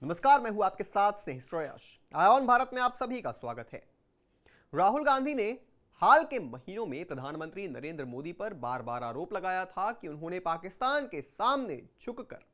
नमस्कार, मैं हूं आपके साथ स्नेह श्रेयस। आयोन भारत में आप सभी का स्वागत है। राहुल गांधी ने हाल के महीनों में प्रधानमंत्री नरेंद्र मोदी पर बार बार आरोप लगाया था कि उन्होंने पाकिस्तान के सामने झुककर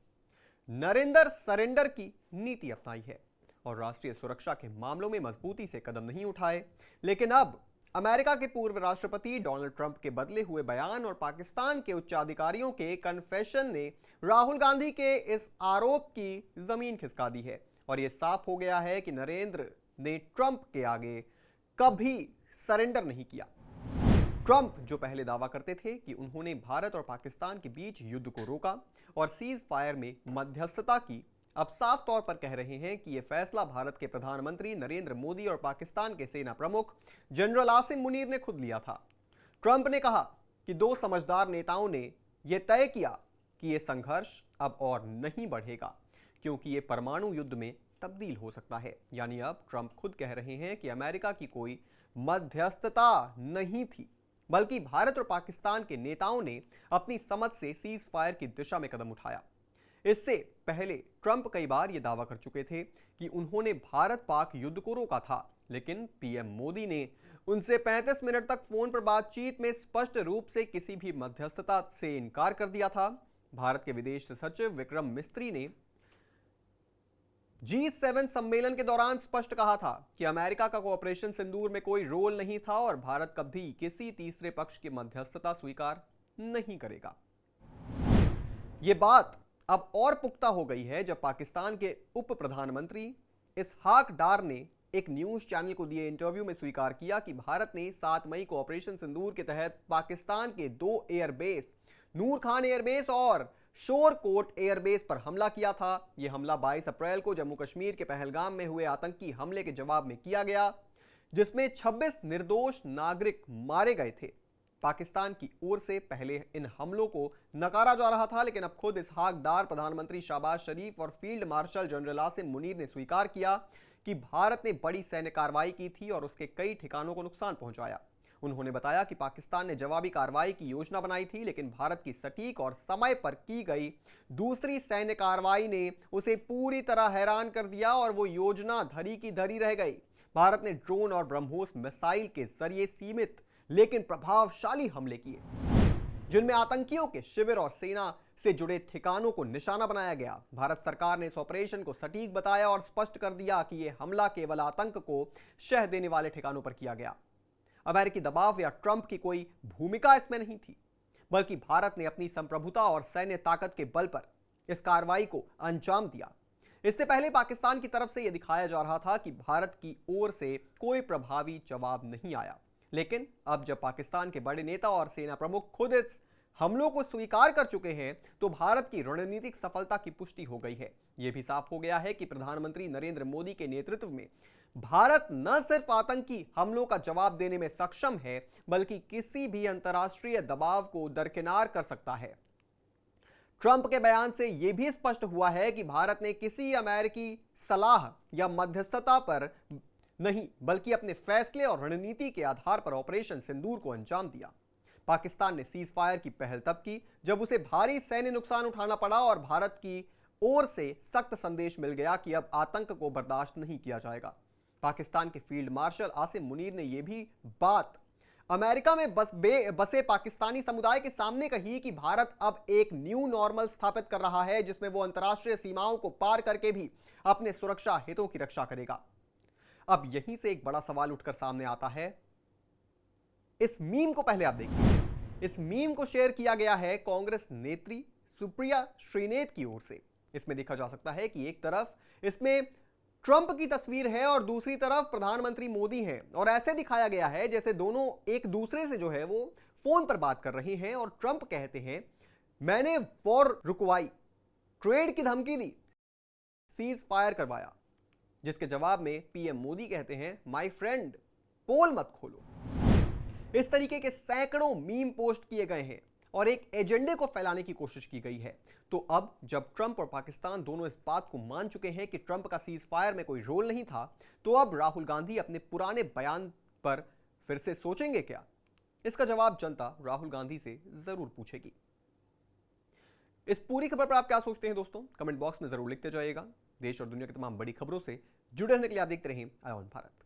नरेंद्र सरेंडर की नीति अपनाई है और राष्ट्रीय सुरक्षा के मामलों में मजबूती से कदम नहीं उठाए। लेकिन अब अमेरिका के पूर्व राष्ट्रपति डोनाल्ड ट्रंप के बदले हुए बयान और पाकिस्तान के उच्चाधिकारियों के कन्फेशन ने राहुल गांधी के इस आरोप की जमीन खिसका दी है और यह साफ हो गया है कि नरेंद्र ने ट्रंप के आगे कभी सरेंडर नहीं किया। ट्रंप जो पहले दावा करते थे कि उन्होंने भारत और पाकिस्तान के बीच युद्ध को रोका और सीज फायर में मध्यस्थता की, अब साफ तौर पर कह रहे हैं कि यह फैसला भारत के प्रधानमंत्री नरेंद्र मोदी और पाकिस्तान के सेना प्रमुख जनरल आसिम मुनीर ने खुद लिया था। ट्रंप ने कहा कि दो समझदार नेताओं ने यह तय किया कि यह संघर्ष अब और नहीं बढ़ेगा क्योंकि यह परमाणु युद्ध में तब्दील हो सकता है। यानी अब ट्रंप खुद कह रहे हैं कि अमेरिका की कोई मध्यस्थता नहीं थी, बल्कि भारत और पाकिस्तान के नेताओं ने अपनी समझ से सीज फायर की दिशा में कदम उठाया। इससे पहले ट्रंप कई बार यह दावा कर चुके थे कि उन्होंने भारत पाक युद्ध को रोका था, लेकिन पीएम मोदी ने उनसे 35 मिनट तक फोन पर बातचीत में स्पष्ट रूप से किसी भी मध्यस्थता से इनकार कर दिया था। भारत के विदेश सचिव विक्रम मिस्त्री ने G7 सम्मेलन के दौरान स्पष्ट कहा था कि अमेरिका का ऑपरेशन सिंदूर में कोई रोल नहीं था और भारत कभी किसी तीसरे पक्ष की मध्यस्थता स्वीकार नहीं करेगा। यह बात अब और पुख्ता हो गई है जब पाकिस्तान के उप प्रधानमंत्री इसहाक डार ने एक न्यूज चैनल को दिए इंटरव्यू में स्वीकार किया कि भारत ने 7 मई को ऑपरेशन सिंदूर के तहत पाकिस्तान के 2 एयरबेस, नूर खान एयरबेस और शोरकोट एयरबेस पर हमला किया था। यह हमला 22 अप्रैल को जम्मू कश्मीर के पहलगाम में हुए आतंकी हमले के जवाब में किया गया, जिसमें 26 निर्दोष नागरिक मारे गए थे। पाकिस्तान की ओर से पहले इन हमलों को नकारा जा रहा था, लेकिन अब खुद इसहाक डार, प्रधानमंत्री शहबाज शरीफ और field marshal general Asim Munir ने स्वीकार किया कि भारत ने बड़ी सैन्य कार्रवाई की थी और उसके कई ठिकानों को नुकसान पहुंचाया। उन्होंने बताया कि पाकिस्तान ने जवाबी कार्रवाई की योजना बनाई थी, लेकिन भारत की सटीक और समय पर की गई दूसरी सैन्य कार्रवाई ने उसे पूरी तरह हैरान कर दिया और वो योजना धरी की धरी रह गई। भारत ने ड्रोन और ब्रह्मोस मिसाइल के जरिए सीमित लेकिन प्रभावशाली हमले किए, जिनमें आतंकियों के शिविर और सेना से जुड़े ठिकानों को निशाना बनाया गया। भारत सरकार ने इस ऑपरेशन को सटीक बताया और स्पष्ट कर दिया कि यह हमला केवल आतंक को शह देने वाले ठिकानों पर किया गया। अमेरिकी दबाव या ट्रंप की कोई भूमिका इसमें नहीं थी, बल्कि भारत ने अपनी संप्रभुता और सैन्य ताकत के बल पर इस कार्रवाई को अंजाम दिया। इससे पहले पाकिस्तान की तरफ से यह दिखाया जा रहा था कि भारत की ओर से कोई प्रभावी जवाब नहीं आया, लेकिन अब जब पाकिस्तान के बड़े नेता और सेना प्रमुख खुद इस हमलों को स्वीकार कर चुके हैं, तो भारत की रणनीतिक सफलता की पुष्टि हो गई है। यह भी साफ हो गया है कि प्रधानमंत्री नरेंद्र मोदी के नेतृत्व में भारत न सिर्फ आतंकी हमलों का जवाब देने में सक्षम है, बल्कि किसी भी अंतर्राष्ट्रीय दबाव को दरकिनार कर सकता है। ट्रंप के बयान से यह भी स्पष्ट हुआ है कि भारत ने किसी अमेरिकी सलाह या मध्यस्थता पर नहीं, बल्कि अपने फैसले और रणनीति के आधार पर ऑपरेशन सिंदूर को अंजाम दिया। पाकिस्तान ने सीज फायर की पहल तब की जब उसे भारी सैन्य नुकसान उठाना पड़ा और भारत की ओर से सख्त संदेश मिल गया कि अब आतंक को बर्दाश्त नहीं किया जाएगा। पाकिस्तान के फील्ड मार्शल आसिम मुनीर ने यह भी बात अमेरिका में बसे पाकिस्तानी समुदाय के सामने कही कि भारत अब एक न्यू नॉर्मल स्थापित कर रहा है, जिसमें वो अंतर्राष्ट्रीय सीमाओं को पार करके भी अपने सुरक्षा हितों की रक्षा करेगा। अब यहीं से एक बड़ा सवाल उठकर सामने आता है। इस मीम को पहले आप देखिए। इस मीम को शेयर किया गया है कांग्रेस नेत्री सुप्रिया श्रीनेत की ओर से। इसमें देखा जा सकता है कि एक तरफ इसमें ट्रंप की तस्वीर है और दूसरी तरफ प्रधानमंत्री मोदी हैं, और ऐसे दिखाया गया है जैसे दोनों एक दूसरे से जो है वो फोन पर बात कर रहे हैं। और ट्रंप कहते हैं, मैंने वॉर रुकवाई, ट्रेड की धमकी दी, सीज फायर करवाया, जिसके जवाब में पीएम मोदी कहते हैं, माय फ्रेंड पोल मत खोलो। इस तरीके के सैकड़ों मीम पोस्ट किए गए हैं और एक एजेंडे को फैलाने की कोशिश की गई है। तो अब जब ट्रंप और पाकिस्तान दोनों इस बात को मान चुके हैं कि ट्रंप का सीज फायर में कोई रोल नहीं था, तो अब राहुल गांधी अपने पुराने बयान पर फिर से सोचेंगे क्या? इसका जवाब जनता राहुल गांधी से जरूर पूछेगी। इस पूरी खबर पर आप क्या सोचते हैं दोस्तों? कमेंट बॉक्स में जरूर लिखते जाइएगा। देश और दुनिया की तमाम बड़ी खबरों से जुड़े रहने के लिए आप देखते रहें आया ऑन भारत।